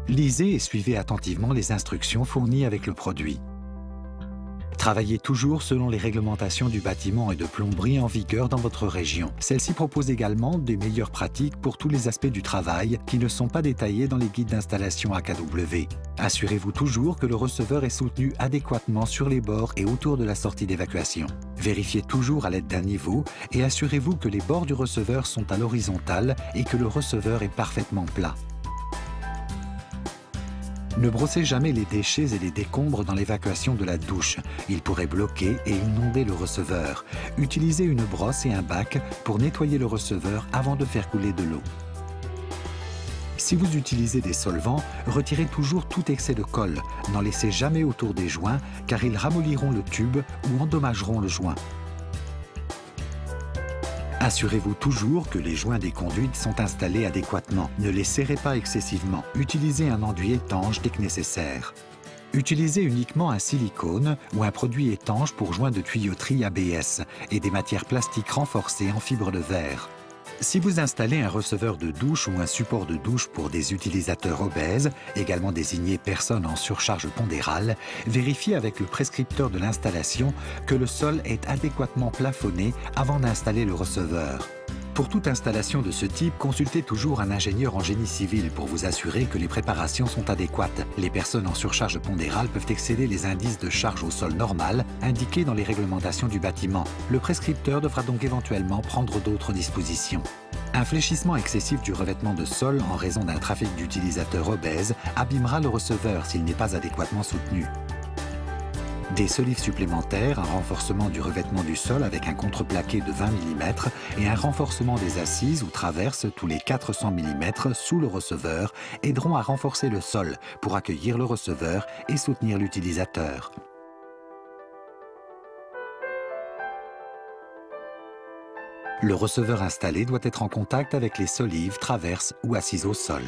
Lisez et suivez attentivement les instructions fournies avec le produit. Travaillez toujours selon les réglementations du bâtiment et de plomberie en vigueur dans votre région. Celle-ci propose également des meilleures pratiques pour tous les aspects du travail qui ne sont pas détaillés dans les guides d'installation AKW. Assurez-vous toujours que le receveur est soutenu adéquatement sur les bords et autour de la sortie d'évacuation. Vérifiez toujours à l'aide d'un niveau et assurez-vous que les bords du receveur sont à l'horizontale et que le receveur est parfaitement plat. Ne brossez jamais les déchets et les décombres dans l'évacuation de la douche. Ils pourraient bloquer et inonder le receveur. Utilisez une brosse et un bac pour nettoyer le receveur avant de faire couler de l'eau. Si vous utilisez des solvants, retirez toujours tout excès de colle. N'en laissez jamais autour des joints car ils ramolliront le tube ou endommageront le joint. Assurez-vous toujours que les joints des conduites sont installés adéquatement. Ne les serrez pas excessivement. Utilisez un enduit étanche dès que nécessaire. Utilisez uniquement un silicone ou un produit étanche pour joints de tuyauterie ABS et des matières plastiques renforcées en fibre de verre. Si vous installez un receveur de douche ou un support de douche pour des utilisateurs obèses, également désignés personnes en surcharge pondérale, vérifiez avec le prescripteur de l'installation que le sol est adéquatement plafonné avant d'installer le receveur. Pour toute installation de ce type, consultez toujours un ingénieur en génie civil pour vous assurer que les préparations sont adéquates. Les personnes en surcharge pondérale peuvent excéder les indices de charge au sol normal indiqués dans les réglementations du bâtiment. Le prescripteur devra donc éventuellement prendre d'autres dispositions. Un fléchissement excessif du revêtement de sol en raison d'un trafic d'utilisateurs obèses abîmera le receveur s'il n'est pas adéquatement soutenu. Des solives supplémentaires, un renforcement du revêtement du sol avec un contreplaqué de 20 mm et un renforcement des assises ou traverses tous les 400 mm sous le receveur aideront à renforcer le sol pour accueillir le receveur et soutenir l'utilisateur. Le receveur installé doit être en contact avec les solives, traverses ou assises au sol.